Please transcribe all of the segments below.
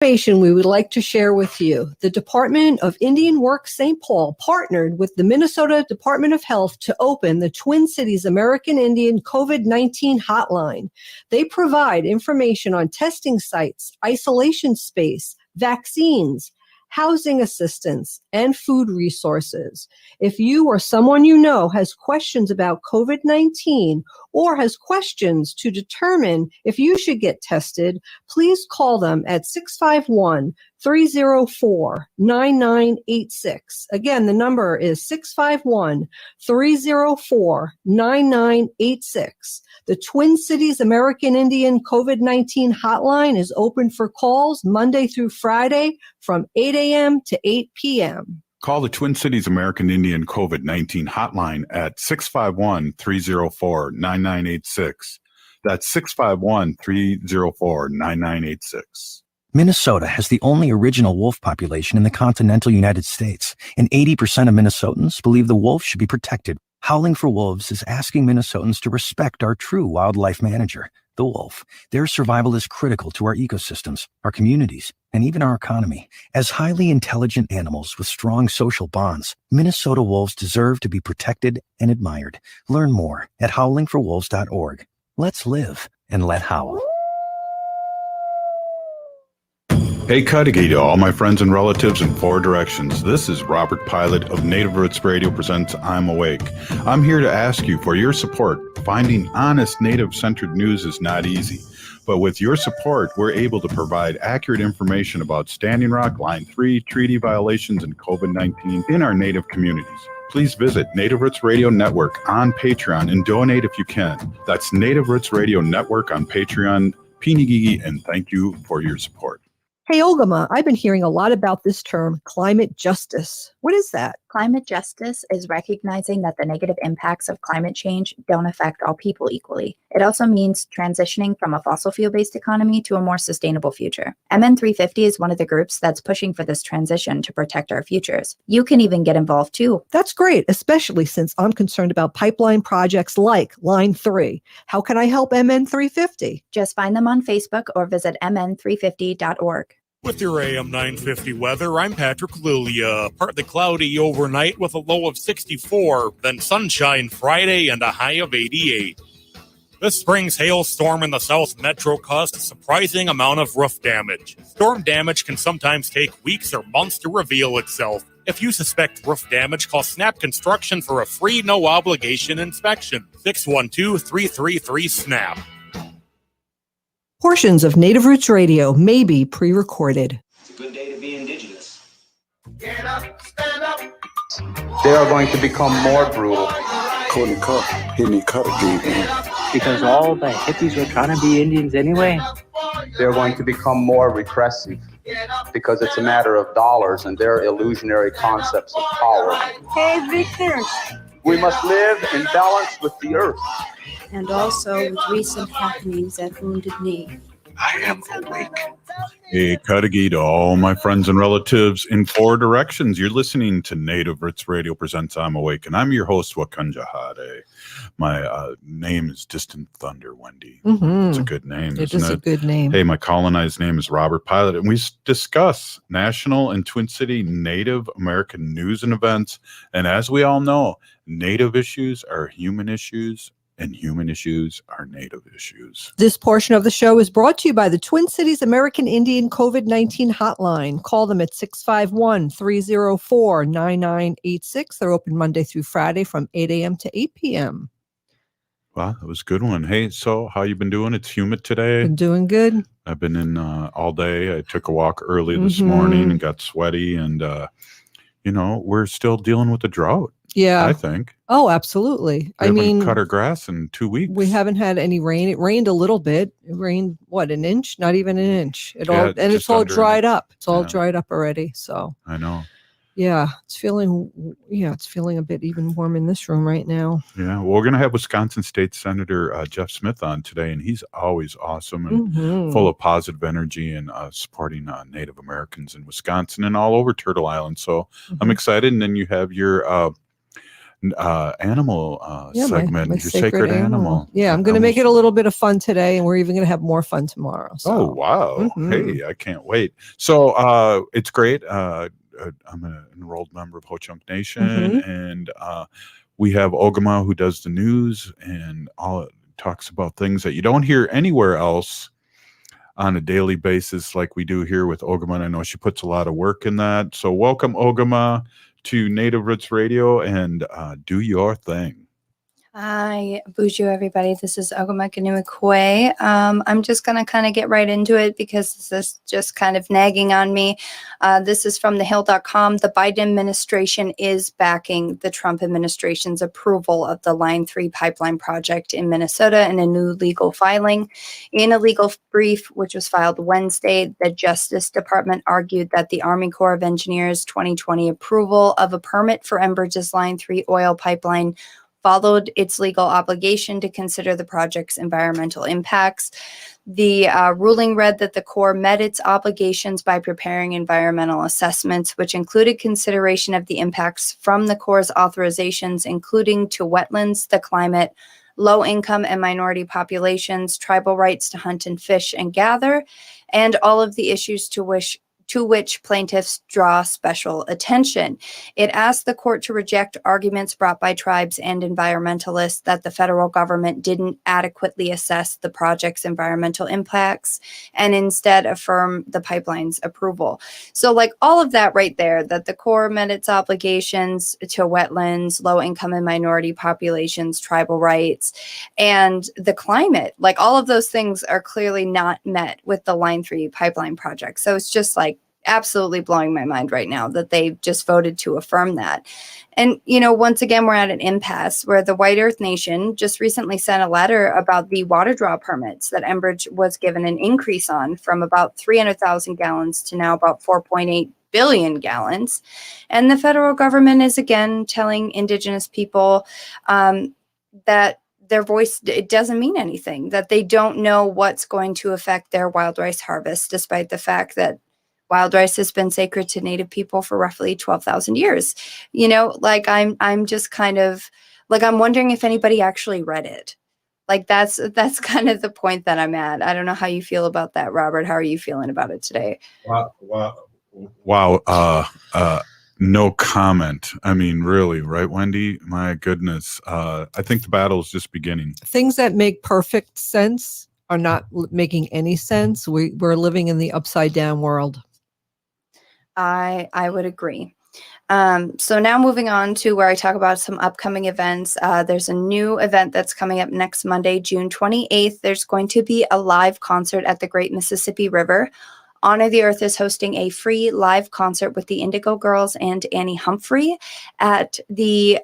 Information we would like to share with you. The Department of Indian Work St. Paul partnered with the Minnesota Department of Health to open the Twin Cities American Indian COVID-19 hotline. They provide information on testing sites, isolation space, vaccines, housing assistance, and food resources. If you or someone you know has questions about COVID-19 or has questions to determine if you should get tested, please call them at 651-304-9986. Again, the number is 651-304-9986. The Twin Cities American Indian COVID-19 hotline is open for calls Monday through Friday from 8 a.m. to 8 p.m. Call the Twin Cities American Indian COVID-19 hotline at 651-304-9986. That's 651-304-9986. Minnesota has the only original wolf population in the continental United States, and 80% of Minnesotans believe the wolf should be protected. Howling for Wolves is asking Minnesotans to respect our true wildlife manager, the wolf. Their survival is critical to our ecosystems, our communities, and even our economy. As highly intelligent animals with strong social bonds, Minnesota wolves deserve to be protected and admired. Learn more at howlingforwolves.org. Let's live and let howl. Hey, Cudahy to all my friends and relatives in four directions. This is Robert Pilot of Native Roots Radio presents I'm Awake. I'm here to ask you for your support. Finding honest Native-centered news is not easy, but with your support, we're able to provide accurate information about Standing Rock, Line 3, treaty violations, and COVID-19 in our Native communities. Please visit Native Roots Radio Network on Patreon and donate if you can. That's Native Roots Radio Network on Patreon. Pinigigi, and thank you for your support. Hey, Ogama, I've been hearing a lot about this term, climate justice. What is that? Climate justice is recognizing that the negative impacts of climate change don't affect all people equally. It also means transitioning from a fossil fuel-based economy to a more sustainable future. MN350 is one of the groups that's pushing for this transition to protect our futures. You can even get involved too. That's great, especially since I'm concerned about pipeline projects like Line 3. How can I help MN350? Just find them on Facebook or visit mn350.org. With your AM 950 weather, I'm Patrick Lilia. Partly cloudy overnight with a low of 64, then sunshine Friday and a high of 88. This spring's hailstorm in the South Metro caused a surprising amount of roof damage. Storm damage can sometimes take weeks or months to reveal itself. If you suspect roof damage, call Snap Construction for a free, no-obligation inspection. 612-333-SNAP. Portions of Native Roots Radio may be pre-recorded. It's a good day to be indigenous. Get up, stand up. They are going to become more brutal. Couldn't cut, hitting cut again. Because all the hippies were trying to be Indians anyway. They're going to become more repressive because it's a matter of dollars and their illusionary concepts of power. Hey, Victor. We must live in balance with the earth. And also with recent happenings at Wounded Knee. I am awake. Hey, Cudahy to all my friends and relatives in four directions. You're listening to Native Roots Radio presents I'm Awake, and I'm your host, Wakanja Hade. My name is Distant Thunder, Wendy. Mm-hmm. It's a good name, It isn't is it? a good name. Hey, my colonized name is Robert Pilot, and we discuss national and Twin City Native American news and events. And as we all know, Native issues are human issues, and human issues are Native issues. This portion of the show is brought to you by the Twin Cities American Indian COVID-19 hotline. Call them at 651-304-9986. They're open Monday through Friday from 8 a.m. to 8 p.m. Wow, that was a good one. Hey, so how you been doing? It's humid today. Been doing good. I've been in all day. I took a walk early this morning and got sweaty, and we're still dealing with the drought. Yeah. I think. Oh, absolutely. We haven't cut our grass in 2 weeks. We haven't had any rain. It rained a little bit. It rained, an inch? Not even an inch. It's all dried up. It's all dried up already. So I know. Yeah, it's feeling a bit even warm in this room right now. Yeah, well, we're going to have Wisconsin State Senator Jeff Smith on today, and he's always awesome and full of positive energy and supporting Native Americans in Wisconsin and all over Turtle Island. So I'm excited. And then you have your animal Yeah, segment. my Your sacred animal. Yeah, I'm going to make it a little bit of fun today, and we're even going to have more fun tomorrow. So. Oh, wow. Mhm. Hey, I can't wait. So it's great. I'm an enrolled member of Ho Chunk Nation, and we have Ogama who does the news and all talks about things that you don't hear anywhere else on a daily basis like we do here with Ogama. And I know she puts a lot of work in that. So welcome, Ogama, to Native Roots Radio, and do your thing. Hi, Buju, everybody. This is Ogomakanumikwe. I'm just going to kind of get right into it because this is just kind of nagging on me. This is from thehill.com. The Biden administration is backing the Trump administration's approval of the Line 3 pipeline project in Minnesota in a new legal filing. In a legal brief, which was filed Wednesday, the Justice Department argued that the Army Corps of Engineers 2020 approval of a permit for Enbridge's Line 3 oil pipeline followed its legal obligation to consider the project's environmental impacts. The ruling read that the Corps met its obligations by preparing environmental assessments, which included consideration of the impacts from the Corps' authorizations, including to wetlands, the climate, low-income and minority populations, tribal rights to hunt and fish and gather, and all of the issues to which plaintiffs draw special attention. It asked the court to reject arguments brought by tribes and environmentalists that the federal government didn't adequately assess the project's environmental impacts and instead affirm the pipeline's approval. So like all of that right there, that the Corps met its obligations to wetlands, low income and minority populations, tribal rights, and the climate, like all of those things are clearly not met with the Line 3 pipeline project. So it's just like absolutely blowing my mind right now that they just voted to affirm that. And, you know, once again, we're at an impasse where the White Earth Nation just recently sent a letter about the water draw permits that Enbridge was given an increase on from about 300,000 gallons to now about 4.8 billion gallons. And the federal government is again telling Indigenous people that their voice, it doesn't mean anything, that they don't know what's going to affect their wild rice harvest, despite the fact that wild rice has been sacred to Native people for roughly 12,000 years. You know, like I'm just kind of like, I'm wondering if anybody actually read it. Like that's kind of the point that I'm at. I don't know how you feel about that, Robert. How are you feeling about it today? Wow. No comment. I mean, really, right, Wendy? My goodness. I think the battle is just beginning. Things that make perfect sense are not making any sense. We're living in the upside down world. I would agree. So now moving on to where I talk about some upcoming events. There's a new event that's coming up next Monday, June 28th. There's going to be a live concert at the Great Mississippi River. Honor the Earth is hosting a free live concert with the Indigo Girls and Annie Humphrey at the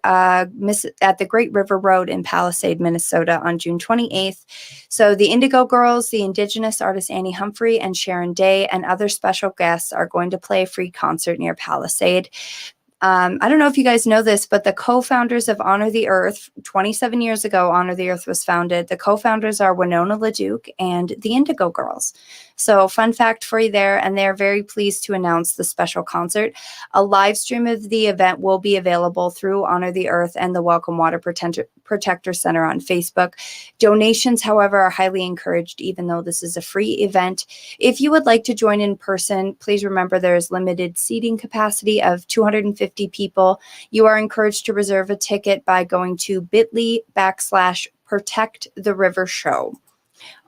Great River Road in Palisade, Minnesota on June 28th. So the Indigo Girls, the Indigenous artist Annie Humphrey and Sharon Day, and other special guests are going to play a free concert near Palisade. I don't know if you guys know this, but the co-founders of Honor the Earth, 27 years ago, Honor the Earth was founded. The co-founders are Winona LaDuke and the Indigo Girls. So fun fact for you there, and they're very pleased to announce the special concert. A live stream of the event will be available through Honor the Earth and the Welcome Water Protector Center on Facebook. Donations, however, are highly encouraged, even though this is a free event. If you would like to join in person, please remember there is limited seating capacity of 250 people. You are encouraged to reserve a ticket by going to bit.ly/Protect the River Show.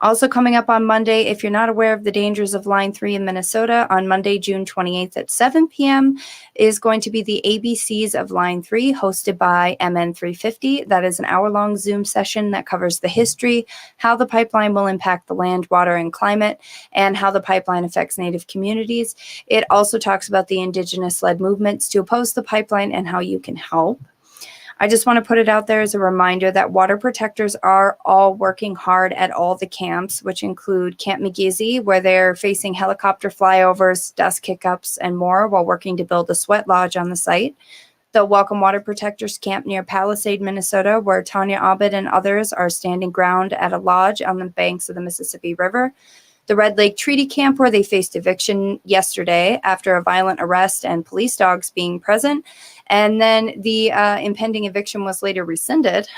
Also coming up on Monday, if you're not aware of the dangers of Line 3 in Minnesota, on Monday, June 28th at 7 p.m. is going to be the ABCs of Line 3 hosted by MN350. That is an hour-long Zoom session that covers the history, how the pipeline will impact the land, water, and climate, and how the pipeline affects Native communities. It also talks about the Indigenous-led movements to oppose the pipeline and how you can help. I just want to put it out there as a reminder that water protectors are all working hard at all the camps, which include Camp McGeezy, where they're facing helicopter flyovers, dust kick-ups, and more while working to build a sweat lodge on the site. The Welcome Water Protectors camp near Palisade, Minnesota, where Tanya Abed and others are standing ground at a lodge on the banks of the Mississippi River. the Red Lake Treaty Camp, where they faced eviction yesterday after a violent arrest and police dogs being present. And then the impending eviction was later rescinded.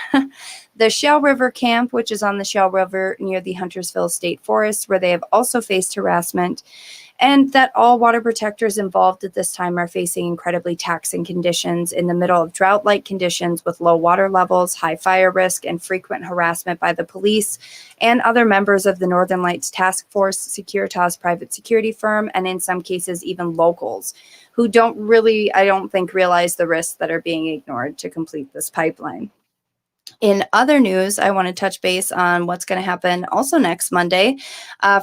The Shell River Camp, which is on the Shell River near the Huntersville State Forest, where they have also faced harassment. And that all water protectors involved at this time are facing incredibly taxing conditions in the middle of drought-like conditions with low water levels, high fire risk, and frequent harassment by the police and other members of the Northern Lights Task Force, Securitas private security firm, and in some cases even locals who don't really, I don't think, realize the risks that are being ignored to complete this pipeline. In other news, I want to touch base on what's going to happen also next Monday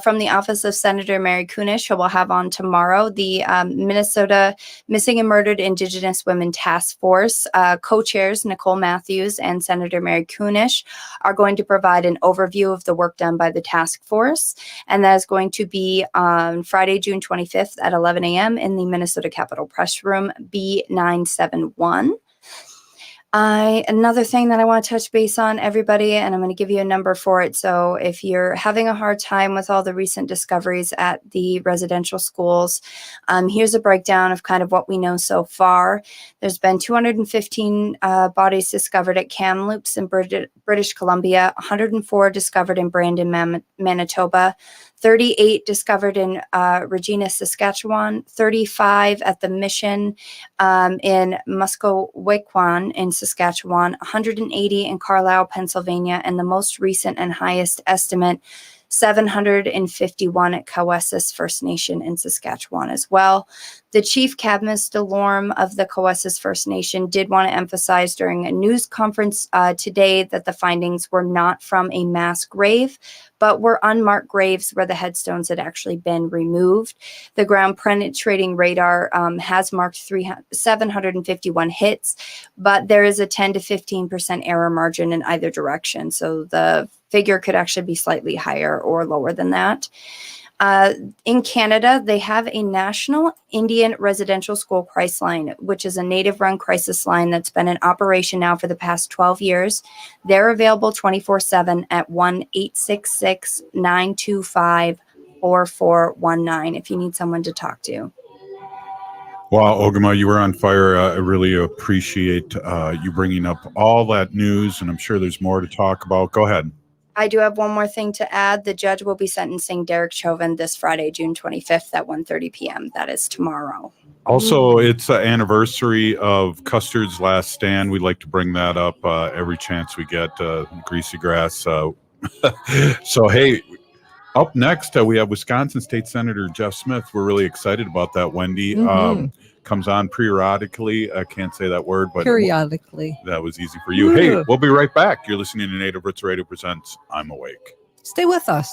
from the office of Senator Mary Kunesh, who we'll have on tomorrow. The Minnesota Missing and Murdered Indigenous Women Task Force co-chairs Nicole Matthews and Senator Mary Kunesh are going to provide an overview of the work done by the task force. And that is going to be on Friday, June 25th at 11 a.m. in the Minnesota Capitol Press Room, B971. Another thing that I want to touch base on, everybody, and I'm going to give you a number for it. So if you're having a hard time with all the recent discoveries at the residential schools, here's a breakdown of kind of what we know so far. There's been 215 bodies discovered at Kamloops in British Columbia, 104 discovered in Brandon, Manitoba, 38 discovered in Regina, Saskatchewan, 35 at the Mission in Muskowekwan in Saskatchewan, 180 in Carlisle, Pennsylvania, and the most recent and highest estimate, 751 at Cowessess First Nation in Saskatchewan as well. The Chief Cadmus Delorme of the Cowessess First Nation did want to emphasize during a news conference today that the findings were not from a mass grave, but were unmarked graves where the headstones had actually been removed. The ground penetrating radar has marked 751 hits, but there is a 10 to 15% error margin in either direction. So the figure could actually be slightly higher or lower than that. In Canada, they have a National Indian Residential School Crisis Line, which is a Native-run crisis line that's been in operation now for the past 12 years. They're available 24/7 at 1-866-925-4419 if you need someone to talk to. Wow, Ogama, you were on fire. I really appreciate you bringing up all that news, and I'm sure there's more to talk about. Go ahead. I do have one more thing to add. The judge will be sentencing Derek Chauvin this Friday, June 25th at 1:30 p.m. That is tomorrow. Also, it's an anniversary of Custard's Last Stand. We like to bring that up every chance we get, greasy grass. So, hey, up next, we have Wisconsin State Senator Jeff Smith. We're really excited about that, Wendy. Comes on periodically. I can't say that word, but periodically. That was easy for you. Hey, we'll be right back. You're listening to Native Roots Radio Presents I'm Awake. Stay with us.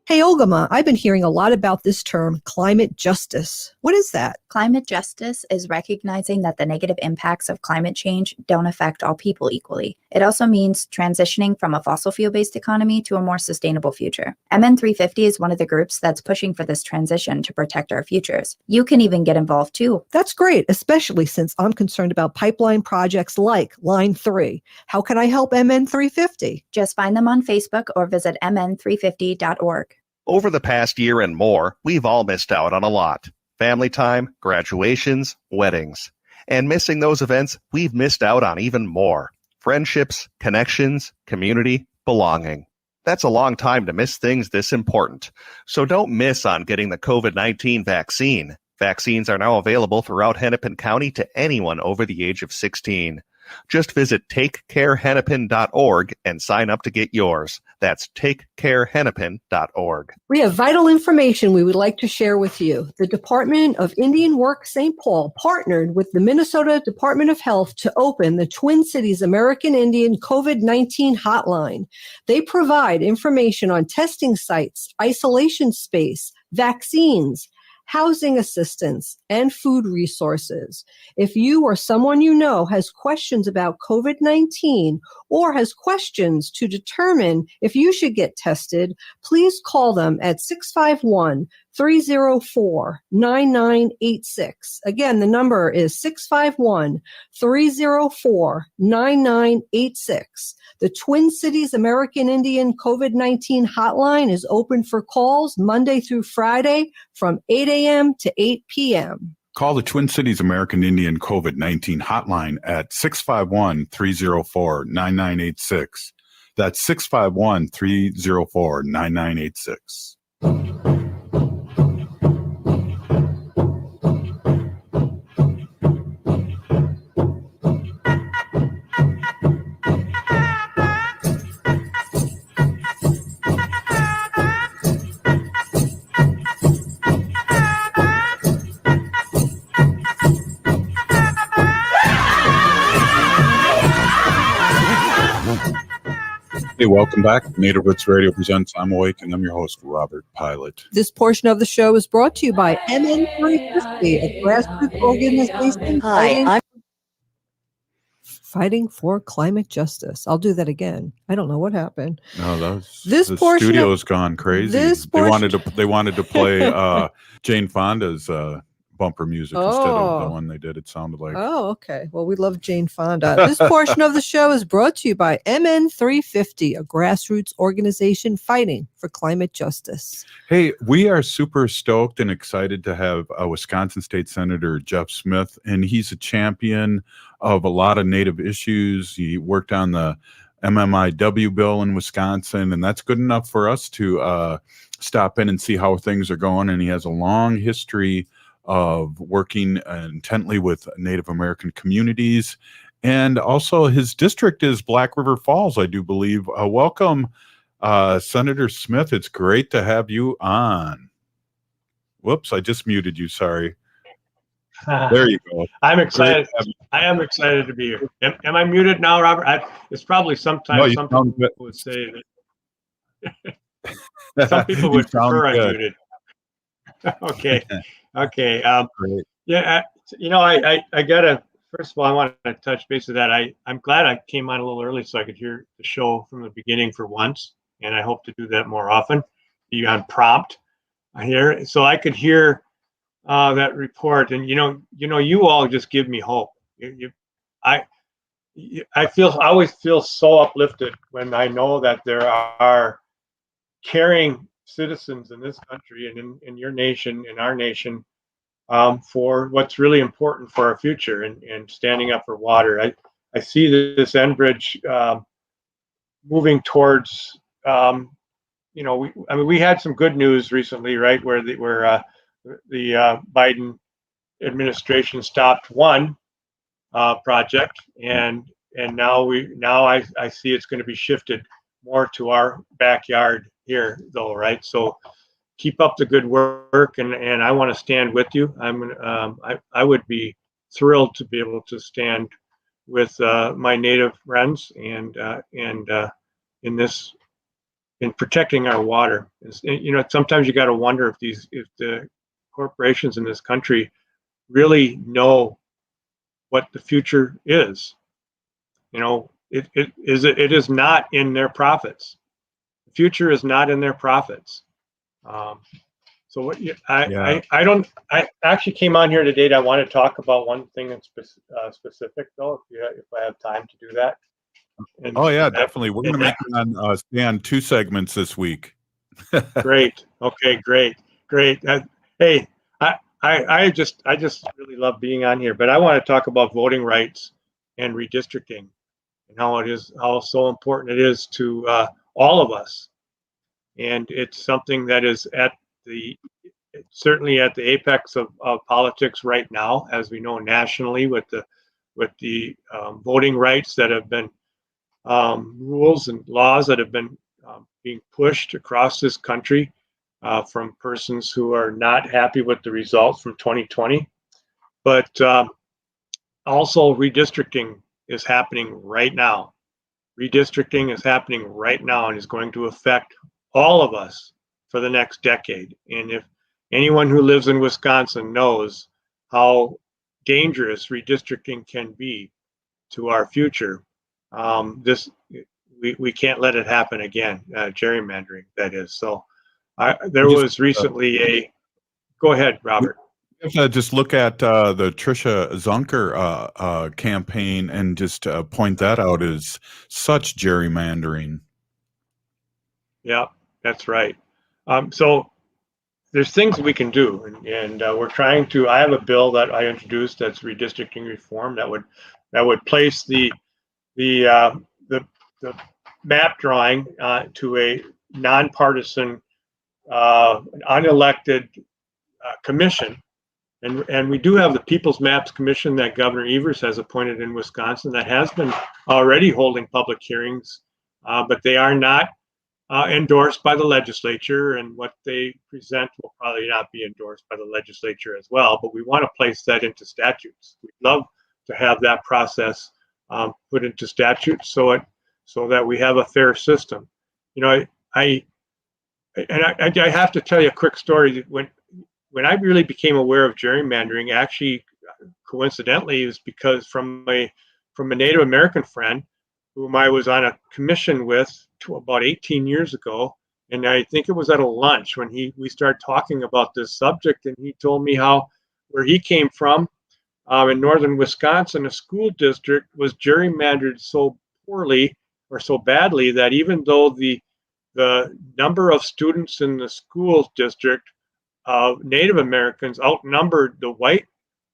Hey, Ogama, I've been hearing a lot about this term, climate justice. What is that? Climate justice is recognizing that the negative impacts of climate change don't affect all people equally. It also means transitioning from a fossil fuel-based economy to a more sustainable future. MN350 is one of the groups that's pushing for this transition to protect our futures. You can even get involved too. That's great, especially since I'm concerned about pipeline projects like Line 3. How can I help MN350? Just find them on Facebook or visit mn350.org. Over the past year and more, we've all missed out on a lot. Family time, graduations, weddings. And missing those events, we've missed out on even more. Friendships, connections, community, belonging. That's a long time to miss things this important. So don't miss on getting the COVID-19 vaccine. Vaccines are now available throughout Hennepin County to anyone over the age of 16. Just visit takecarehennepin.org and sign up to get yours. That's takecarehennepin.org. We have vital information we would like to share with you. The Department of Indian Work St. Paul partnered with the Minnesota Department of Health to open the Twin Cities American Indian COVID-19 hotline. They provide information on testing sites, isolation space, vaccines, housing assistance, and food resources. If you or someone you know has questions about COVID-19 or has questions to determine if you should get tested, please call them at 651-304-9986. Again, the number is 651-304-9986. The Twin Cities American Indian COVID-19 hotline is open for calls Monday through Friday from 8 a.m. to 8 p.m. Call the Twin Cities American Indian COVID-19 hotline at 651-304-9986. That's 651-304-9986. Hey, welcome back. Native Roots Radio presents I'm Awake, and I'm your host, Robert Pilot. This portion of the show is brought to you by MN350, a grassroots organization fighting for climate justice. I'll do that again. I don't know what happened. No, the portion studio's gone crazy. They wanted to play Jane Fonda's bumper music instead of the one they did. It sounded like. Oh, okay. Well, we love Jane Fonda. This portion of the show is brought to you by MN350, a grassroots organization fighting for climate justice. Hey, we are super stoked and excited to have Wisconsin State Senator Jeff Smith, and he's a champion of a lot of Native issues. He worked on the MMIW bill in Wisconsin, and that's good enough for us to stop in and see how things are going. And he has a long history of working intently with Native American communities. And also his district is Black River Falls, I do believe. Welcome, Senator Smith. It's great to have you on. Whoops, I just muted you. Sorry. There you go. I'm excited. I am excited to be here. Am I muted now, Robert? It's probably sometimes some people would say that. Some people would prefer I'm muted. Okay. Okay. Yeah. I gotta. First of all, I want to touch base with that. I'm glad I came on a little early so I could hear the show from the beginning for once, and I hope to do that more often. Be on prompt here, so I could hear that report. And you all just give me hope. I always feel so uplifted when I know that there are caring citizens in this country and in your nation, in our nation, for what's really important for our future and standing up for water. I see this Enbridge moving towards, we had some good news recently, right, where the Biden administration stopped one project, and now I see it's going to be shifted more to our backyard here, though, right? So keep up the good work, and I want to stand with you. I would be thrilled to be able to stand with my Native friends and in protecting our water. Sometimes you got to wonder if the corporations in this country really know what the future is. It is not in their profits. The future is not in their profits. So what I actually came on here today. I want to talk about one thing in specific, though, if I have time to do that. Definitely. We're going to make it on 2 segments this week. Great. Okay. Great. Hey, I just really love being on here, but I want to talk about voting rights and redistricting and how so important it is to all of us. And it's something that is certainly at the apex of politics right now, as we know nationally, with the voting rights that have been rules and laws that have been being pushed across this country from persons who are not happy with the results from 2020. But also redistricting is happening right now. Redistricting is happening right now and is going to affect all of us for the next decade. And if anyone who lives in Wisconsin knows how dangerous redistricting can be to our future, we can't let it happen again. Gerrymandering, that is. So there was recently Go ahead, Robert. Just look at the Tricia Zunker campaign and just point that out as such gerrymandering. Yeah, that's right. So there's things we can do, and we're trying to. I have a bill that I introduced that's redistricting reform that would place the map drawing to a nonpartisan, unelected commission. And we do have the People's Maps Commission that Governor Evers has appointed in Wisconsin that has been already holding public hearings, but they are not endorsed by the legislature, and what they present will probably not be endorsed by the legislature as well. But we want to place that into statutes. We'd love to have that process put into statutes so that we have a fair system. You know, I have to tell you a quick story. When I really became aware of gerrymandering, actually, coincidentally, is because from a Native American friend whom I was on a commission with about 18 years ago, and I think it was at a lunch when we started talking about this subject, and he told me where he came from in northern Wisconsin, a school district was gerrymandered so poorly or so badly that even though the number of students in the school district of Native Americans outnumbered the white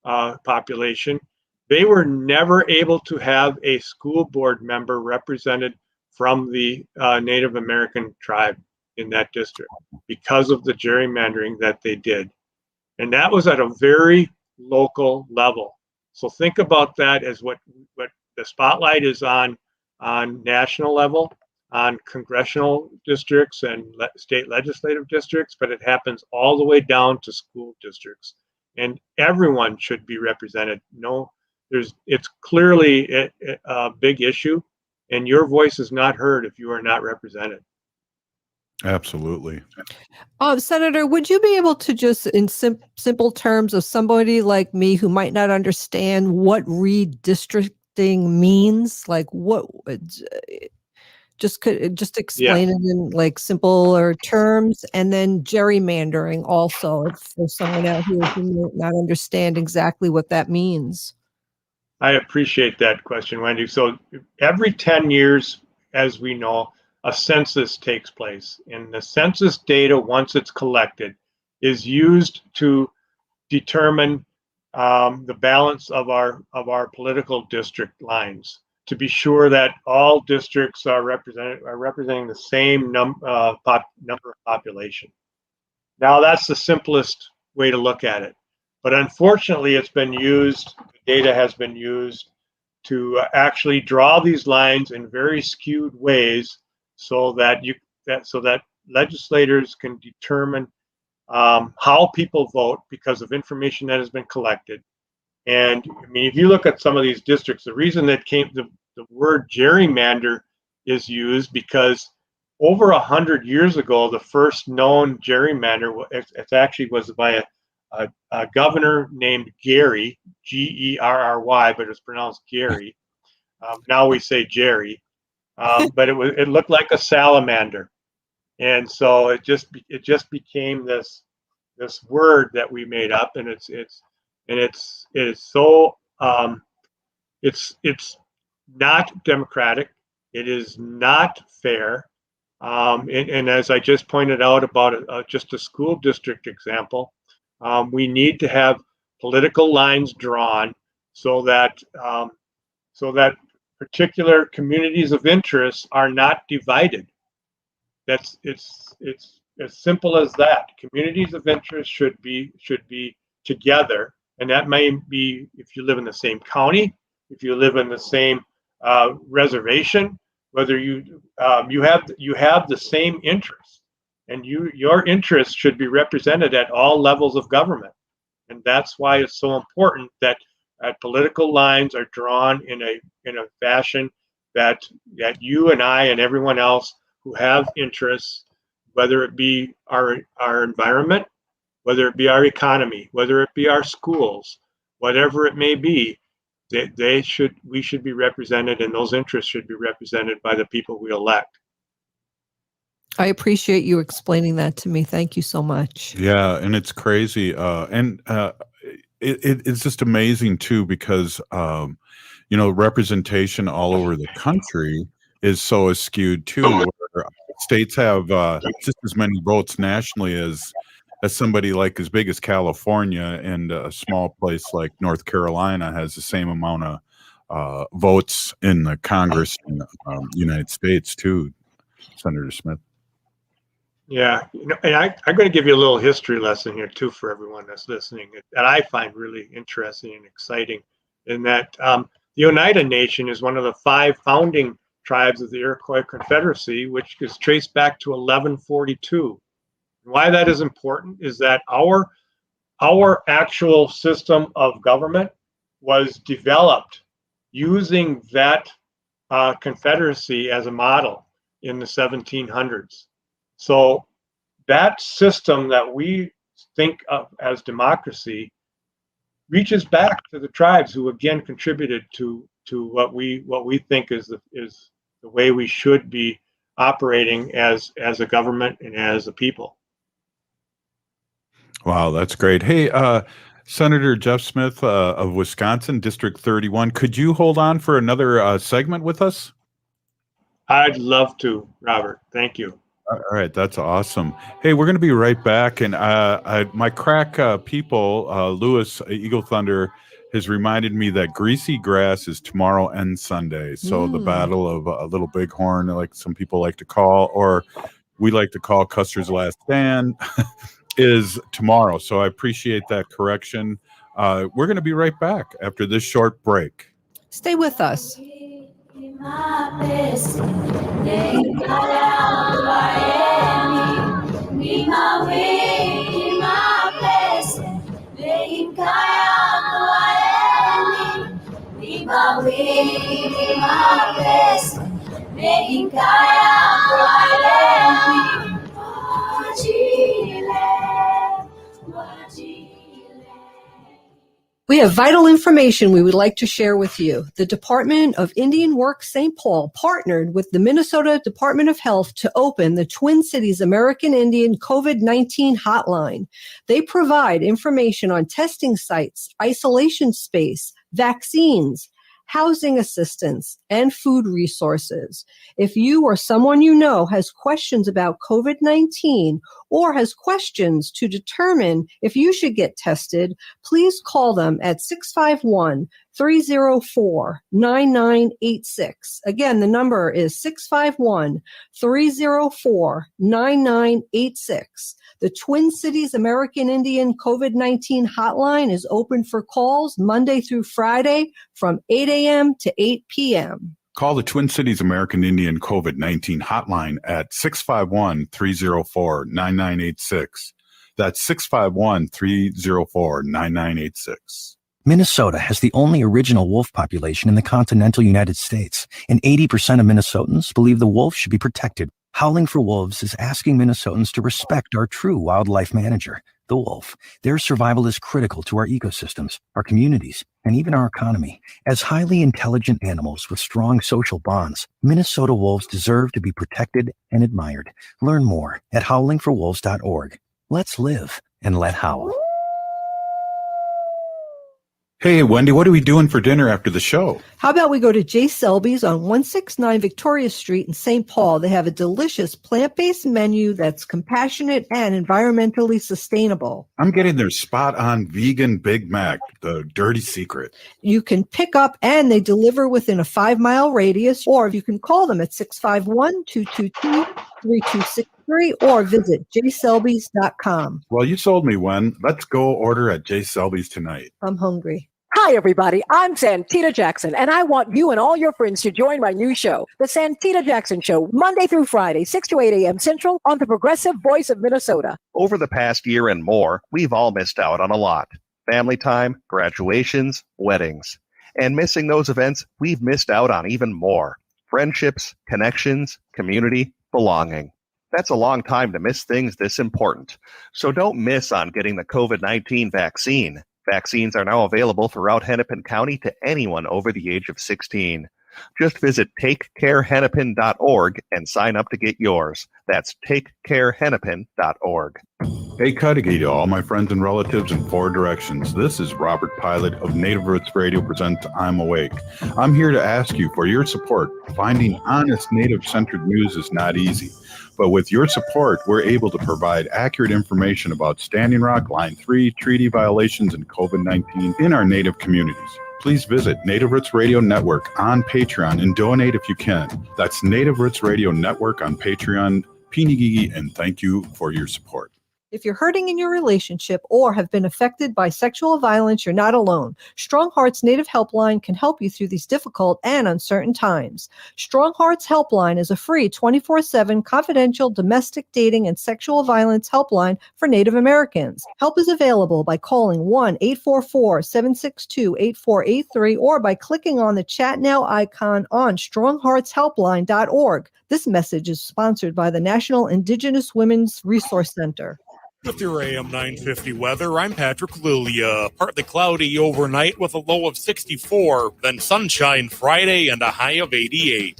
population, they were never able to have a school board member represented from the Native American tribe in that district because of the gerrymandering that they did. And that was at a very local level. So think about that as what the spotlight is on national level, on congressional districts and state legislative districts, but it happens all the way down to school districts. And everyone should be represented. It's clearly a big issue, and your voice is not heard if you are not represented. Absolutely. Senator, would you be able to just, in simple terms of somebody like me who might not understand what redistricting means, like what just explain it in like simpler terms, and then gerrymandering also, if there's someone out here who might not understand exactly what that means. I appreciate that question, Wendy. So every 10 years, as we know, a census takes place, and the census data, once it's collected, is used to determine the balance of our political district lines, to be sure that all districts are representing the same number of population. Now, that's the simplest way to look at it, but unfortunately, the data has been used to actually draw these lines in very skewed ways, so that legislators can determine how people vote because of information that has been collected. And I mean, if you look at some of these districts, the reason that the word gerrymander is used because over 100 years ago, the first known gerrymander, it actually was by a governor named Gary, Gerry, but it's pronounced Gary. Now we say Jerry, but it looked like a salamander, and so it just became this word that we made up, and it's not democratic. It is not fair. And as I just pointed out about just a school district example, we need to have political lines drawn so that particular communities of interest are not divided. It's as simple as that. Communities of interest should be together, and that may be if you live in the same county, if you live in the same reservation, whether you have the same interests, and your interests should be represented at all levels of government. And that's why it's so important that political lines are drawn in a fashion that you and I and everyone else who have interests, whether it be our environment, whether it be our economy, whether it be our schools, whatever it may be, we should be represented, and those interests should be represented by the people we elect. I appreciate you explaining that to me. Thank you so much. Yeah, and it's crazy. It's just amazing too because representation all over the country is so skewed too. Where states have just as many votes nationally as somebody like as big as California, and a small place like North Carolina has the same amount of votes in the Congress in the United States too. Senator Smith. Yeah, and I'm going to give you a little history lesson here too for everyone that's listening that I find really interesting and exciting. In that the Oneida Nation is one of the 5 founding tribes of the Iroquois Confederacy, which is traced back to 1142. And why that is important is that our actual system of government was developed using that confederacy as a model in the 1700s. So that system that we think of as democracy reaches back to the tribes who again contributed to what we think is the way we should be operating as a government and as a people. Wow, that's great. Hey, Senator Jeff Smith of Wisconsin, District 31, could you hold on for another segment with us? I'd love to, Robert. Thank you. All right, that's awesome. Hey, we're going to be right back, and my crack people, Lewis Eagle Thunder, has reminded me that Greasy Grass is tomorrow and Sunday. So the Battle of Little Bighorn, like some people like to call, or we like to call Custer's Last Stand, is tomorrow. So I appreciate that correction. We're going to be right back after this short break. Stay with us. We have vital information we would like to share with you. The Department of Indian Works St. Paul partnered with the Minnesota Department of Health to open the Twin Cities American Indian COVID-19 hotline. They provide information on testing sites, isolation space, vaccines, housing assistance, and food resources. If you or someone you know has questions about COVID-19 or has questions to determine if you should get tested, please call them at 651-304-9986. Again, the number is 651-304-9986. The Twin Cities American Indian COVID-19 hotline is open for calls Monday through Friday from 8 a.m. to 8 p.m. Call the Twin Cities American Indian COVID-19 hotline at 651-304-9986. That's 651-304-9986. Minnesota has the only original wolf population in the continental United States, and 80% of Minnesotans believe the wolf should be protected. Howling for Wolves is asking Minnesotans to respect our true wildlife manager, the wolf. Their survival is critical to our ecosystems, our communities, and even our economy. As highly intelligent animals with strong social bonds, Minnesota wolves deserve to be protected and admired. Learn more at howlingforwolves.org. Let's live and let howl. Hey, Wendy, what are we doing for dinner after the show? How about we go to J. Selby's on 169 Victoria Street in St. Paul? They have a delicious plant-based menu that's compassionate and environmentally sustainable. I'm getting their spot-on vegan Big Mac, the dirty secret. You can pick up and they deliver within a 5-mile radius, or you can call them at 651-222-3263 or visit jselbys.com. Well, you sold me, Wen. Let's go order at J. Selby's tonight. I'm hungry. Hi, everybody. I'm Santita Jackson, and I want you and all your friends to join my new show, The Santita Jackson Show, Monday through Friday, 6 to 8 a.m. Central on the Progressive Voice of Minnesota. Over the past year and more, we've all missed out on a lot. Family time, graduations, weddings. And missing those events, we've missed out on even more. Friendships, connections, community, belonging. That's a long time to miss things this important. So don't miss on getting the COVID-19 vaccine. Vaccines are now available throughout Hennepin County to anyone over the age of 16. Just visit takecarehennepin.org and sign up to get yours. That's takecarehennepin.org. Hey, Cudahy to all my friends and relatives in four directions. This is Robert Pilot of Native Roots Radio presents I'm Awake. I'm here to ask you for your support. Finding honest Native-centric news is not easy. But with your support, we're able to provide accurate information about Standing Rock, Line 3, treaty violations, and COVID-19 in our Native communities. Please visit Native Roots Radio Network on Patreon and donate if you can. That's Native Roots Radio Network on Patreon. Pinigigi, and thank you for your support. If you're hurting in your relationship or have been affected by sexual violence, you're not alone. Strong Hearts Native Helpline can help you through these difficult and uncertain times. Strong Hearts Helpline is a free 24/7 confidential domestic dating and sexual violence helpline for Native Americans. Help is available by calling 1-844-762-8483 or by clicking on the Chat Now icon on strongheartshelpline.org. This message is sponsored by the National Indigenous Women's Resource Center. With your AM 950 weather, I'm Patrick Lilia. Partly cloudy overnight with a low of 64, then sunshine Friday and a high of 88.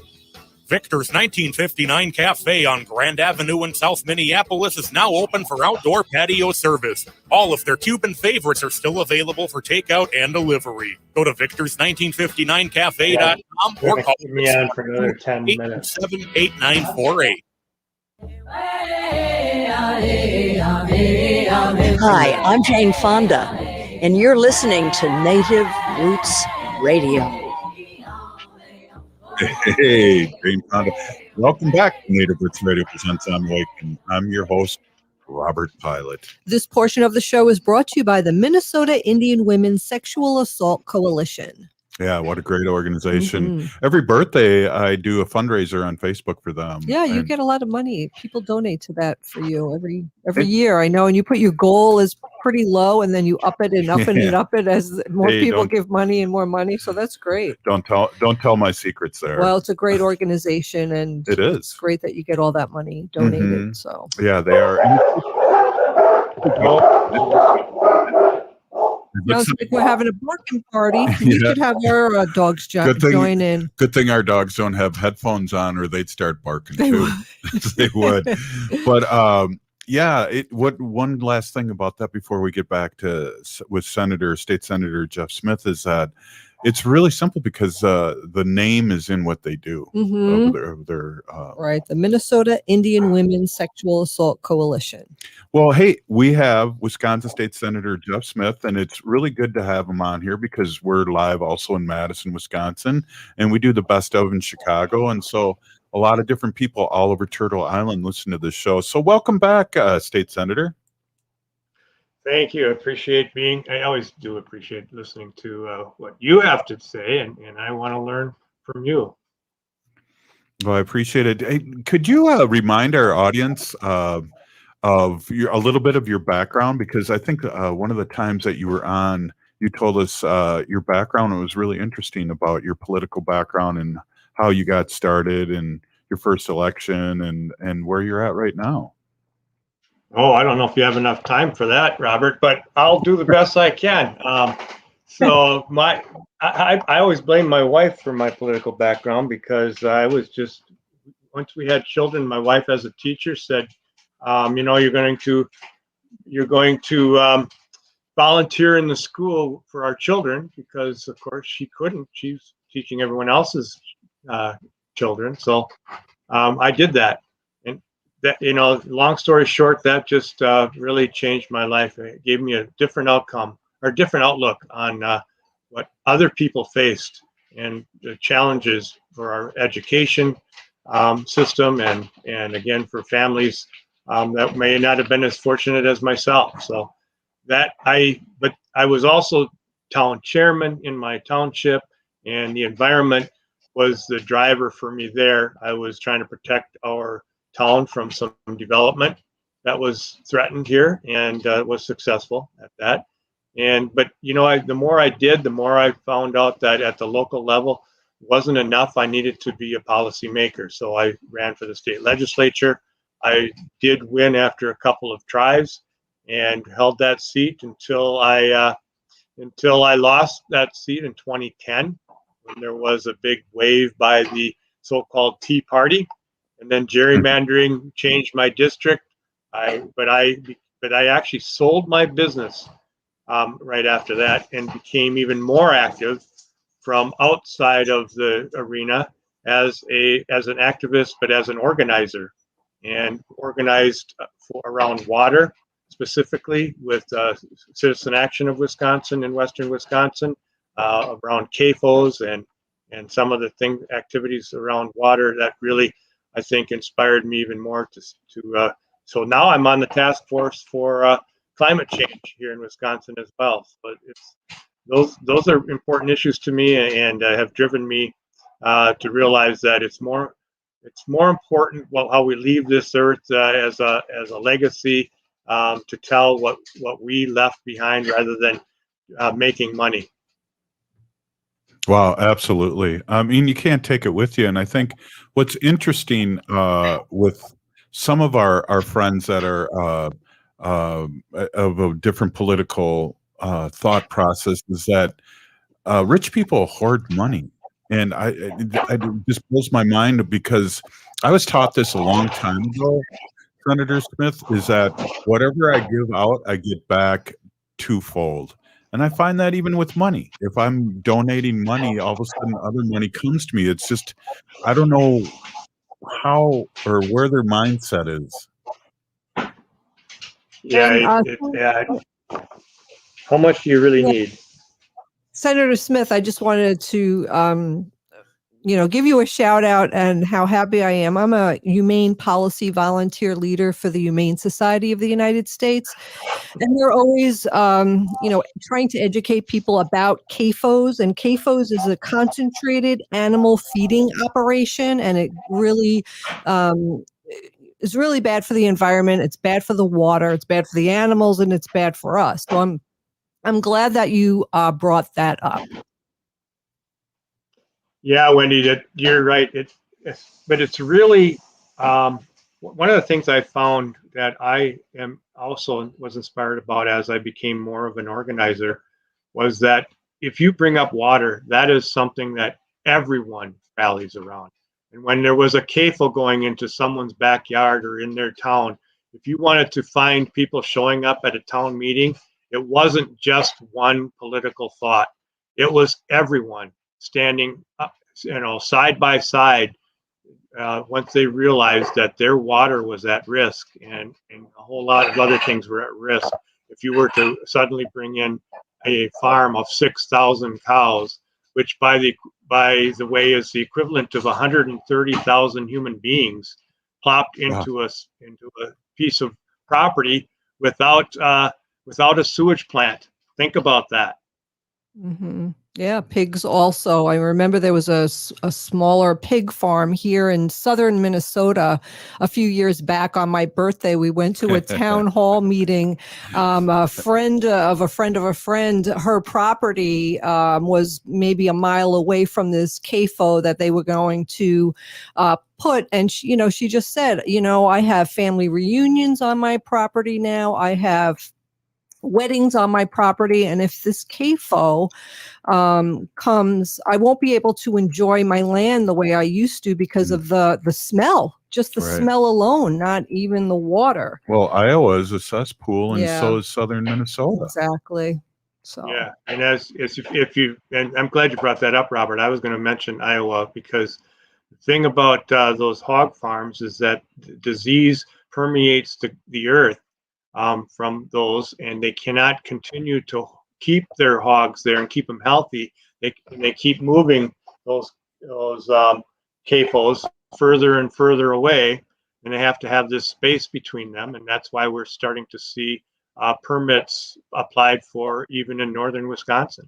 Victor's 1959 Cafe on Grand Avenue in South Minneapolis is now open for outdoor patio service. All of their Cuban favorites are still available for takeout and delivery. Go to victors1959cafe.com or call me on for another 10 minutes. 827-8948. Hi, I'm Jane Fonda, and you're listening to Native Roots Radio. Hey, Jane Fonda. Welcome back to Native Roots Radio presents I'm Awake, and I'm your host, Robert Pilot. This portion of the show is brought to you by the Minnesota Indian Women's Sexual Assault Coalition. Yeah, what a great organization. Mm-hmm. Every birthday, I do a fundraiser on Facebook for them. Yeah, you get a lot of money. People donate to that for you every year, I know. And you put your goal is pretty low, and then you up it and up it and up it as more people give money and more money. So that's great. Don't tell my secrets there. Well, it's a great organization, and it is. It's great that you get all that money donated. Mm-hmm. So yeah, they are. Sounds like we're having a barking party. We should have our dogs join in. Good thing our dogs don't have headphones on, or they'd start barking too. They would. But one last thing about that before we get back to with State Senator Jeff Smith is that it's really simple because the name is in what they do. Mm-hmm. Right, the Minnesota Indian Women's Sexual Assault Coalition. Well, hey, we have Wisconsin State Senator Jeff Smith, and it's really good to have him on here because we're live also in Madison, Wisconsin, and we do the best of in Chicago, and so a lot of different people all over Turtle Island listen to this show. So welcome back, State Senator. Thank you. I always do appreciate listening to what you have to say, and I want to learn from you. Well, I appreciate it. Hey, could you remind our audience of a little bit of your background? Because I think one of the times that you were on, you told us your background. It was really interesting about your political background and how you got started and your first election and where you're at right now. Oh, I don't know if you have enough time for that, Robert, but I'll do the best I can. So I always blame my wife for my political background because I was just, once we had children, my wife as a teacher said, you're going to volunteer in the school for our children because of course she couldn't. She's teaching everyone else's children. So I did that. That, long story short, that just really changed my life. It gave me a different outcome or different outlook on what other people faced and the challenges for our education system and again for families that may not have been as fortunate as myself. So but I was also town chairman in my township, and the environment was the driver for me there. I was trying to protect our town from some development that was threatened here, and was successful at that. But the more I did, the more I found out that at the local level wasn't enough. I needed to be a policymaker. So I ran for the state legislature. I did win after a couple of tries and held that seat until I lost that seat in 2010 when there was a big wave by the so-called Tea Party. and then gerrymandering changed my district. But I actually sold my business right after that and became even more active from outside of the arena as an activist, but as an organizer, and organized around water, specifically with Citizen Action of Wisconsin and Western Wisconsin, around CAFOs and some of the activities around water that really, I think, inspired me even more to so now I'm on the task force for climate change here in Wisconsin as well. So those are important issues to me, and have driven me to realize that it's more important how we leave this earth as a legacy, to tell what we left behind rather than making money. Wow, absolutely. I mean, you can't take it with you. And I think what's interesting with some of our friends that are of a different political thought process is that rich people hoard money. And it just blows my mind, because I was taught this a long time ago, Senator Smith, is that whatever I give out, I get back twofold. And I find that even with money, if I'm donating money, all of a sudden other money comes to me. It's just, I don't know how or where their mindset is. Yeah, how much do you really need? Senator Smith, I just wanted to give you a shout out and how happy I am. I'm a humane policy volunteer leader for the Humane Society of the United States. And they're always, trying to educate people about CAFOs. And CAFOs is a concentrated animal feeding operation. And it really is really bad for the environment. It's bad for the water. It's bad for the animals, and it's bad for us. So I'm glad that you brought that up. Yeah, Wendy, you're right. But it's really one of the things I found that I was inspired about as I became more of an organizer was that if you bring up water, that is something that everyone rallies around. And when there was a CAFO going into someone's backyard or in their town, if you wanted to find people showing up at a town meeting, it wasn't just one political thought. It was everyone standing up, side by side, once they realized that their water was at risk, and a whole lot of other things were at risk. If you were to suddenly bring in a farm of 6,000 cows, which by the way is the equivalent of 130,000 human beings plopped into a piece of property without a sewage plant. Think about that. Mm-hmm. Yeah, pigs also. I remember there was a smaller pig farm here in southern Minnesota a few years back. On my birthday, we went to a town hall meeting. A friend of a friend of a friend, her property was maybe a mile away from this CAFO that they were going to put. And she just said, I have family reunions on my property now. I have weddings on my property, and if this CAFO comes, I won't be able to enjoy my land the way I used to because of the smell, just the smell alone, not even the water. Well, Iowa is a cesspool, and so is southern Minnesota. Exactly. So yeah, and and I'm glad you brought that up, Robert. I was going to mention Iowa because the thing about those hog farms is that disease permeates the earth from those, and they cannot continue to keep their hogs there and keep them healthy. They keep moving those CAFOs further and further away, and they have to have this space between them, and that's why we're starting to see permits applied for even in northern Wisconsin.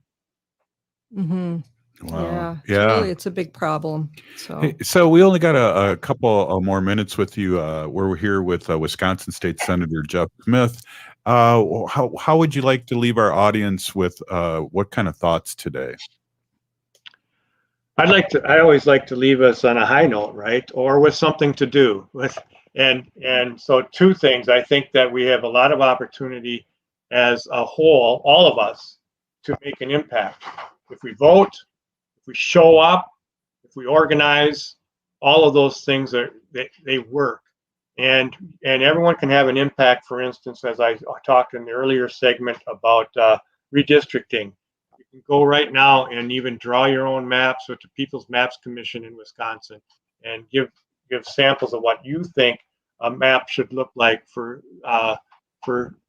Mm-hmm. Wow. Yeah. It's a big problem. So, hey, so we only got a couple more minutes with you. We're here with Wisconsin State Senator Jeff Smith. How would you like to leave our audience with what kind of thoughts today? I always like to leave us on a high note, right? Or with something to do. And so two things. I think that we have a lot of opportunity as a whole, all of us, to make an impact. If we vote, if we show up, if we organize, all of those things they work, and everyone can have an impact. For instance, as I talked in the earlier segment about redistricting, you can go right now and even draw your own maps with the People's Maps Commission in Wisconsin and give samples of what you think a map should look like for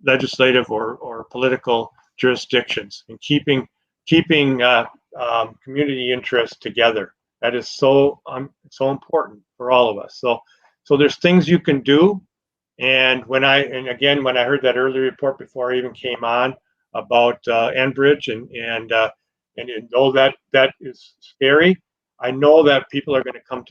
legislative or political jurisdictions, and keeping community interests together. That is so important for all of us. So there's things you can do. And when I heard that earlier report before I even came on about Enbridge and though that is scary, I know that people are going to come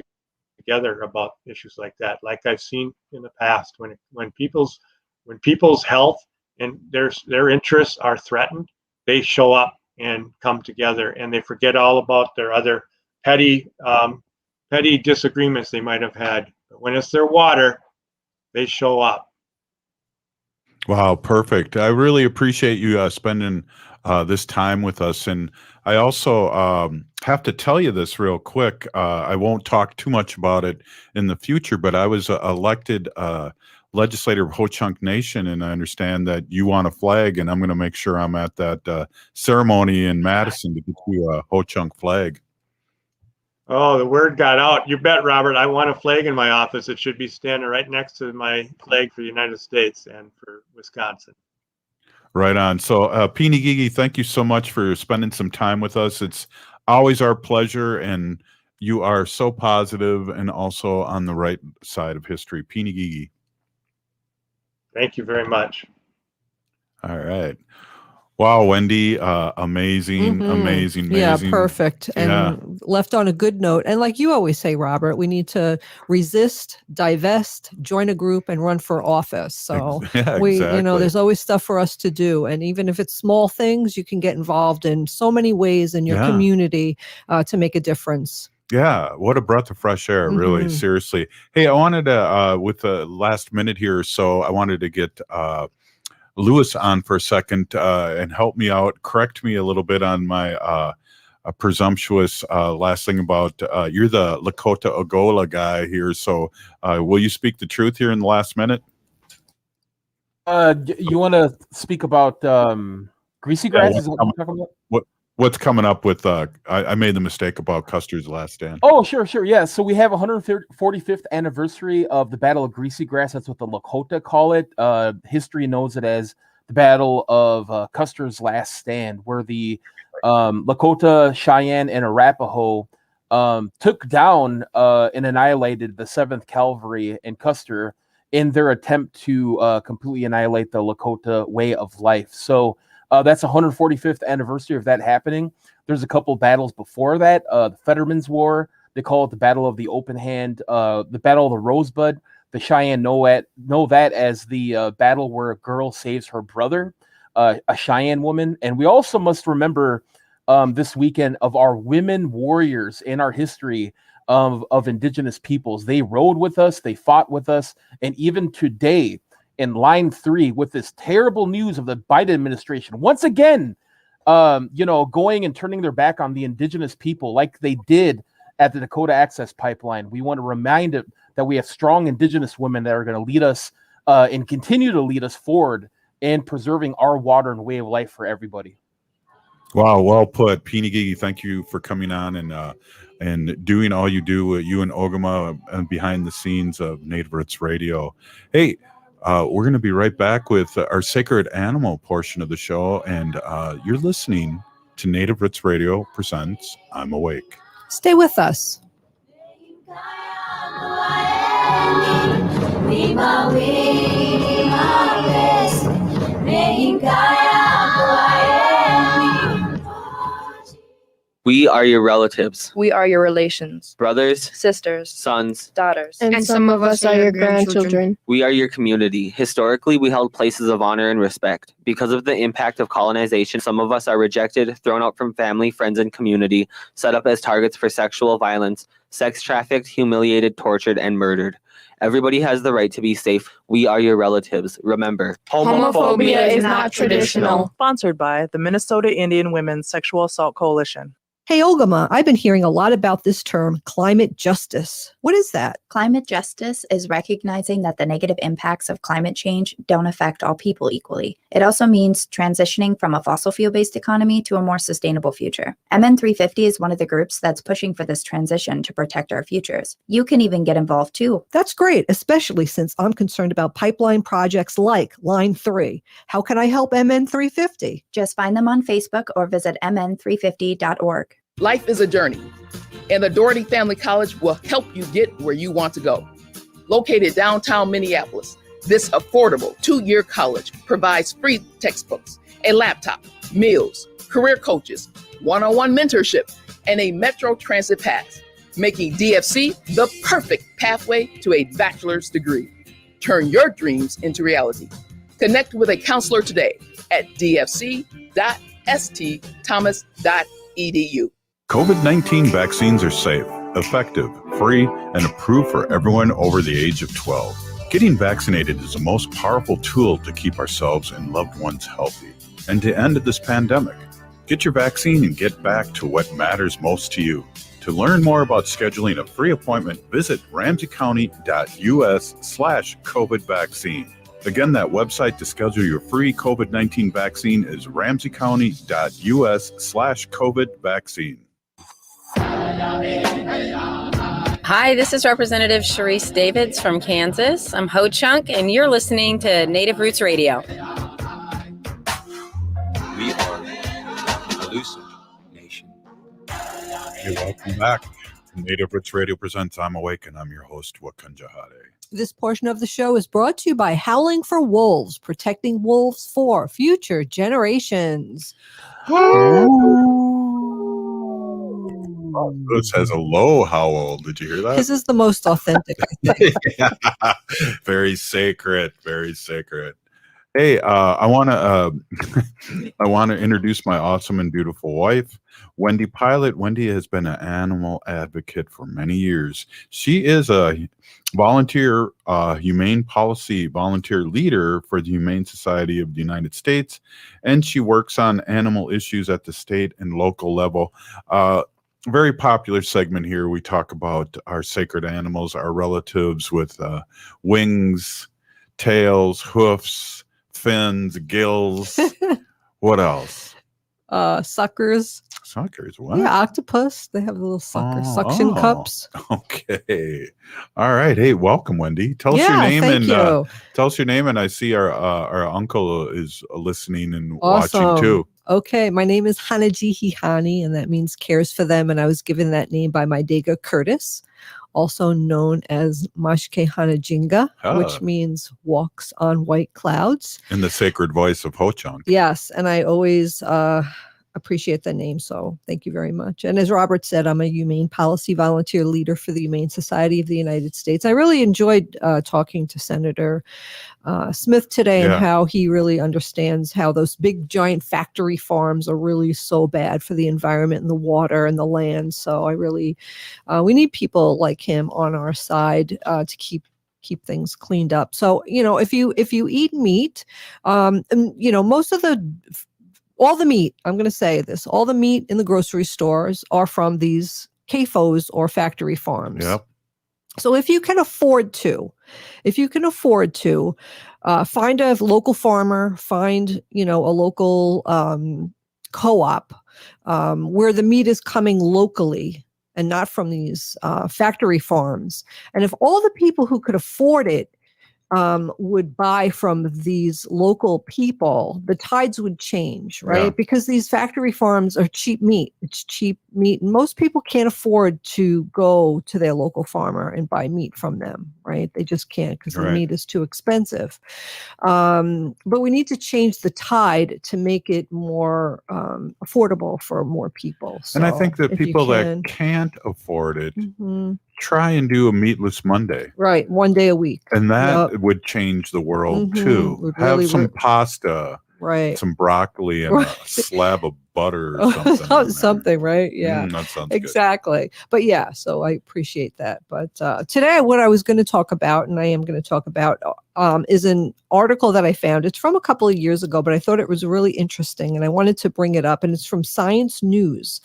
together about issues like that, like I've seen in the past when people's health and their interests are threatened, they show up and come together, and they forget all about their other petty disagreements they might have had. But when it's their water, they show up. Wow, perfect. I really appreciate you spending this time with us. And I also have to tell you this real quick. I won't talk too much about it in the future, but I was elected legislator of Ho-Chunk Nation, and I understand that you want a flag, and I'm going to make sure I'm at that ceremony in Madison to get you a Ho-Chunk flag. Oh, the word got out. You bet, Robert. I want a flag in my office. It should be standing right next to my flag for the United States and for Wisconsin. Right on. So, Peeny Gigi, thank you so much for spending some time with us. It's always our pleasure, and you are so positive and also on the right side of history. Peeny Gigi. Thank you very much. All right. Wow, Wendy, amazing. Yeah, perfect. And left on a good note. And like you always say, Robert, we need to resist, divest, join a group, and run for office. So exactly. There's always stuff for us to do. And even if it's small things, you can get involved in so many ways in your community to make a difference. Yeah, what a breath of fresh air, really, seriously. Hey, I wanted to, with the last minute here or so, I wanted to get Lewis on for a second and help me out, correct me a little bit on my presumptuous last thing about you're the Lakota Ogola guy here. So will you speak the truth here in the last minute? You want to speak about greasy grass? Is what you're talking about? What's coming up with I made the mistake about Custer's Last Stand. Oh, sure. Yeah. So we have 145th anniversary of the Battle of Greasy Grass. That's what the Lakota call it. History knows it as the Battle of Custer's Last Stand, where the Lakota, Cheyenne, and Arapaho took down and annihilated the 7th Cavalry and Custer in their attempt to completely annihilate the Lakota way of life. So that's 145th anniversary of that happening. There's a couple battles before that. The Fetterman's War, they call it the Battle of the Open Hand, the Battle of the Rosebud. The Cheyenne know that as the battle where a girl saves her brother, a Cheyenne woman. And we also must remember this weekend of our women warriors in our history of Indigenous peoples. They rode with us, they fought with us, and even today, in line 3 with this terrible news of the Biden administration once again, going and turning their back on the Indigenous people like they did at the Dakota Access Pipeline. We want to remind it that we have strong Indigenous women that are going to lead us and continue to lead us forward in preserving our water and way of life for everybody. Wow, well put. Peeny Gigi, thank you for coming on and doing all you do, you and Ogama, and behind the scenes of Native Roots Radio. Hey, we're going to be right back with our sacred animal portion of the show, and you're listening to Native Roots Radio presents I'm Awake. Stay with us. We are your relatives, We are your relations, brothers, sisters, sons. daughters, And some of us are your grandchildren. We are your community. Historically, we held places of honor and respect. Because of the impact of colonization, some of us are rejected, thrown out from family, friends, and community, set up as targets for sexual violence, sex trafficked, humiliated, tortured, and murdered. Everybody has the right to be safe. We are your relatives. Remember, Homophobia is not traditional. Sponsored by the Minnesota Indian Women's Sexual Assault Coalition. Hey, Ogama, I've been hearing a lot about this term, climate justice. What is that? Climate justice is recognizing that the negative impacts of climate change don't affect all people equally. It also means transitioning from a fossil fuel-based economy to a more sustainable future. MN350 is one of the groups that's pushing for this transition to protect our futures. You can even get involved too. That's great, especially since I'm concerned about pipeline projects like Line 3. How can I help MN350? Just find them on Facebook or visit mn350.org. Life is a journey, and the Doherty Family College will help you get where you want to go. Located downtown Minneapolis, this affordable 2-year college provides free textbooks, a laptop, meals, career coaches, one-on-one mentorship, and a Metro Transit pass, making DFC the perfect pathway to a bachelor's degree. Turn your dreams into reality. Connect with a counselor today at dfc.stthomas.edu. COVID-19 vaccines are safe, effective, free, and approved for everyone over the age of 12. Getting vaccinated is the most powerful tool to keep ourselves and loved ones healthy and to end this pandemic. Get your vaccine and get back to what matters most to you. To learn more about scheduling a free appointment, visit ramseycounty.us/COVID vaccine. Again, that website to schedule your free COVID-19 vaccine is ramseycounty.us/COVID vaccine. Hi, this is Representative Sharice Davids from Kansas. I'm Ho Chunk, and you're listening to Native Roots Radio. We are the Elusive Nation. Hey, welcome back to Native Roots Radio Presents I'm Awake, and I'm your host, Wakunjahade. This portion of the show is brought to you by Howling for Wolves, protecting wolves for future generations. This has a low howl. Did you hear that? This is the most authentic. Yeah. Very sacred. Very sacred. Hey, I want to introduce my awesome and beautiful wife, Wendy Pilot. Wendy has been an animal advocate for many years. She is a volunteer, humane policy volunteer leader for the Humane Society of the United States, and she works on animal issues at the state and local level. Very popular segment here. We talk about our sacred animals, our relatives with wings, tails, hoofs, fins, gills. What else? Suckers. Suckers, what? Yeah, octopus. They have little suction cups. Okay. All right. Hey, welcome, Wendy. Tell us your name tell us your name, and I see our uncle is listening and watching too. Okay, my name is Hanaji Hihani, and that means cares for them, and I was given that name by my Dega Curtis, also known as Mashke Hanajinga, which means walks on white clouds. In the sacred voice of Ho-Chunk. Yes, and I always appreciate the name, so thank you very much. And as Robert said, I'm a humane policy volunteer leader for the Humane Society of the United States. I really enjoyed talking to Senator Smith today and how he really understands how those big giant factory farms are really so bad for the environment and the water and the land. So I really, we need people like him on our side to keep things cleaned up. So, if you eat meat, most of all the meat, I'm going to say this, all the meat in the grocery stores are from these CAFOs or factory farms. Yep. So if you can afford to, find a local farmer, find, a local co-op where the meat is coming locally and not from these factory farms. And if all the people who could afford it would buy from these local people, the tides would change, right? Yeah. Because these factory farms are cheap meat. It's cheap meat. And most people can't afford to go to their local farmer and buy meat from them, right? They just can't because the meat is too expensive. But we need to change the tide to make it more affordable for more people. So and I think that people that can't afford it, try and do a meatless Monday. Right. One day a week. And that would change the world too. Would Have really some pasta Right. some broccoli and a slab of butter or something. Something, right? Yeah. That sounds exactly. But yeah, so I appreciate that. But today, what I was going to talk about, and I am going to talk about, is an article that I found. It's from a couple of years ago, but I thought it was really interesting, and I wanted to bring it up. And it's from Science News,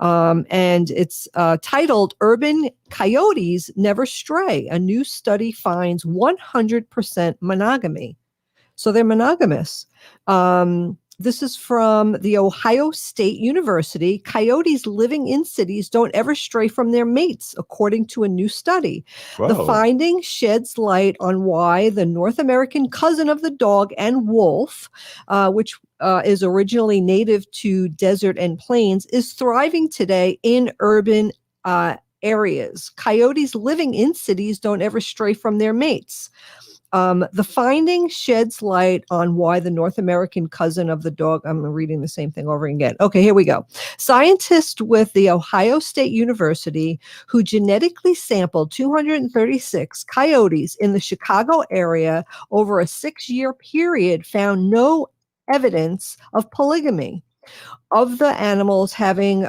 and it's titled "Urban Coyotes Never Stray. A New Study Finds 100% Monogamy." So they're monogamous. This is from the Ohio State University. Coyotes living in cities don't ever stray from their mates, according to a new study. Whoa. The finding sheds light on why the North American cousin of the dog and wolf, which is originally native to desert and plains, is thriving today in urban areas. Coyotes living in cities don't ever stray from their mates. The finding sheds light on why the North American cousin of the dog. I'm reading the same thing over again. Okay, here we go. Scientists with the Ohio State University who genetically sampled 236 coyotes in the Chicago area over a 6-year period found no evidence of polygamy of the animals having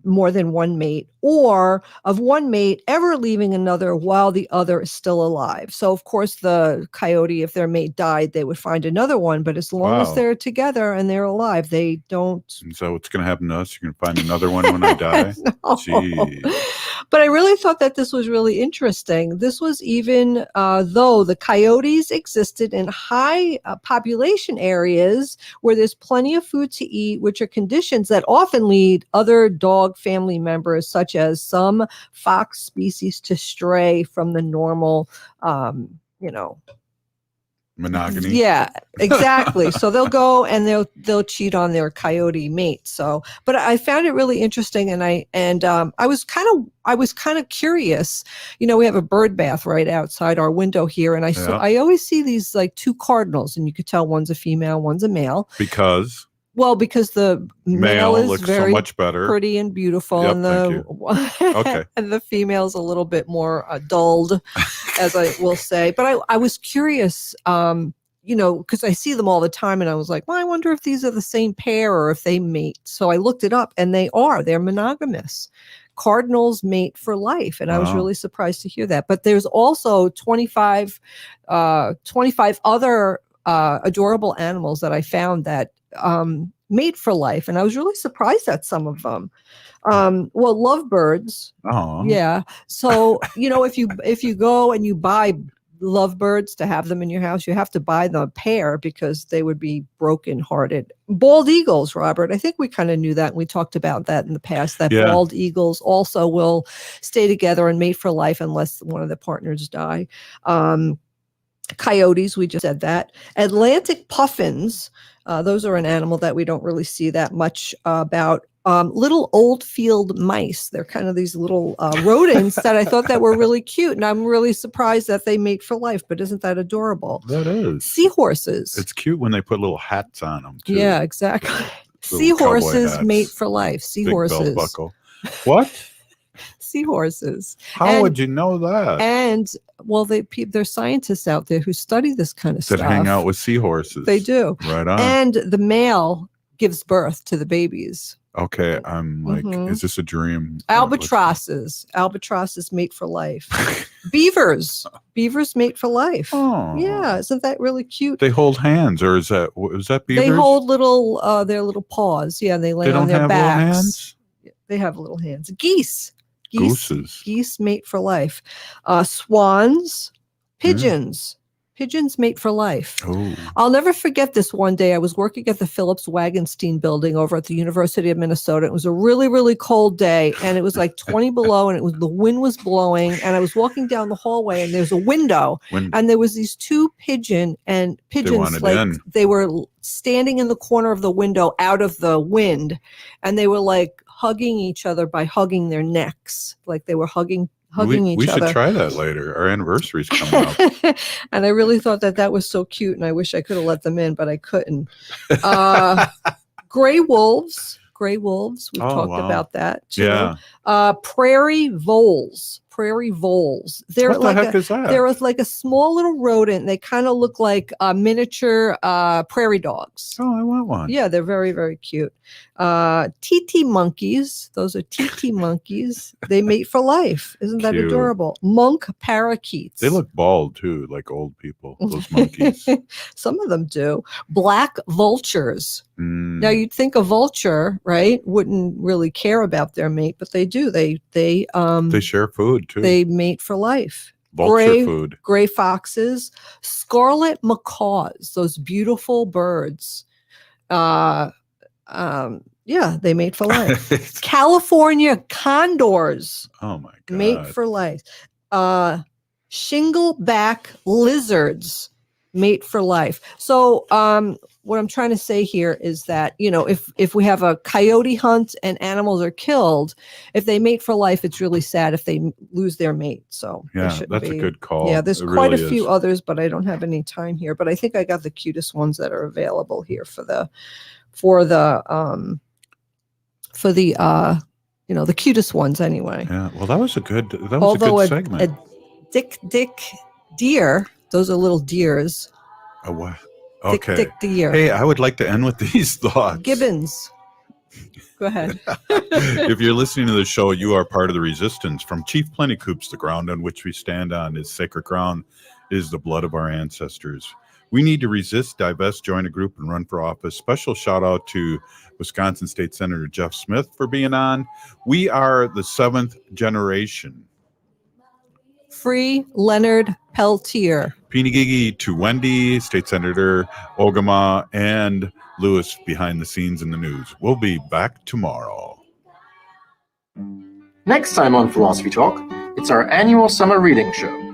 more than one mate, or of one mate ever leaving another while the other is still alive. So, of course, the coyote, if their mate died, they would find another one. But as long as they're together and they're alive, they don't. So what's going to happen to us? You're going to find another one when I die? No. Gee. But I really thought that this was really interesting. This was even though the coyotes existed in high population areas where there's plenty of food to eat, which are conditions that often lead other dog family members, such as some fox species, to stray from the normal, monogamy. Yeah, exactly. So they'll go and they'll cheat on their coyote mate. So, but I found it really interesting, and I was kind of curious. We have a bird bath right outside our window here, and I always see these like two cardinals, and you could tell one's a female, one's a male. Because the male is looks very so much better, pretty and beautiful, Yep, and okay. and the female's a little bit more dulled, as I will say. But I was curious, because I see them all the time, and I was like, well, I wonder if these are the same pair or if they mate. So I looked it up, and they're monogamous. Cardinals mate for life, and I was really surprised to hear that. But there's also 25 other adorable animals that I found that mate for life, and I was really surprised at some of them. Lovebirds. Oh, yeah. So if you go and you buy lovebirds to have them in your house, you have to buy the pair because they would be broken-hearted. Bald eagles, Robert. I think we kind of knew that, and we talked about that in the past. That bald eagles also will stay together and mate for life unless one of the partners die. Coyotes, we just said that. Atlantic puffins. Those are an animal that we don't really see that much about. Little old field mice. They're kind of these little rodents that I thought that were really cute. And I'm really surprised that they mate for life. But isn't that adorable? That is. Seahorses. It's cute when they put little hats on them, too. Yeah, exactly. Seahorses mate for life. Seahorses. Big belt buckle. What? Seahorses. How would you know that? And there's scientists out there who study this kind of stuff. That hang out with seahorses. They do. Right on. And the male gives birth to the babies. Okay, I'm like, is this a dream? Albatrosses mate for life. Beavers mate for life. Oh, yeah, isn't that really cute? They hold hands, or is that beavers? They hold their little paws. Yeah, they lay on their backs. Little hands? They have little hands. Geese mate for life. Swans, pigeons. Pigeons mate for life. Oh. I'll never forget this one day. I was working at the Phillips Wagenstein building over at the University of Minnesota. It was a really, really cold day, and it was like 20 below, and the wind was blowing, and I was walking down the hallway, and there's a window, and there was these two pigeons, they were standing in the corner of the window out of the wind, and they were like hugging each other by hugging their necks, like they were hugging each other. We should try that later. Our anniversary's coming up. And I really thought that was so cute, and I wish I could have let them in, but I couldn't. Gray wolves. We've talked about that too. Yeah. Prairie voles. prairie voles. They're What the like heck is that? They're like a small little rodent. They kind of look like miniature prairie dogs. Oh, I want one. Yeah, they're very, very cute. TT monkeys. Those are TT monkeys. They mate for life. Isn't that Cute. adorable? Monk parakeets. They look bald too, like old people. Those monkeys. Some of them do. Black vultures. Mm. Now you'd think a vulture, right, wouldn't really care about their mate, but they do. They share food too. They mate for life. Vulture food. Gray foxes, scarlet macaws, those beautiful birds. Yeah, they mate for life. California condors. Oh my God. Mate for life. Shingleback lizards mate for life. So what I'm trying to say here is that, if we have a coyote hunt and animals are killed, if they mate for life, it's really sad if they lose their mate. So Yeah, that's a good call. Yeah, there's It quite really a few is. others, but I don't have any time here. But I think I got the cutest ones that are available here for the the cutest ones anyway. Yeah, well, that was a good Although segment. a dick deer, those are little deers. A what? Dick, Okay. dick deer. Hey, I would like to end with these thoughts. Gibbons. Go ahead. If you're listening to the show, you are part of the resistance. From Chief Plentycoops, the ground on which we stand on is sacred ground, is the blood of our ancestors. We need to resist, divest, join a group, and run for office. Special shout out to Wisconsin State Senator Jeff Smith for being on. We are the 7th generation. Free Leonard Peltier. Pinigigi to Wendy, State Senator Ogama, and Lewis behind the scenes in the news. We'll be back tomorrow. Next time on Philosophy Talk, it's our annual summer reading show.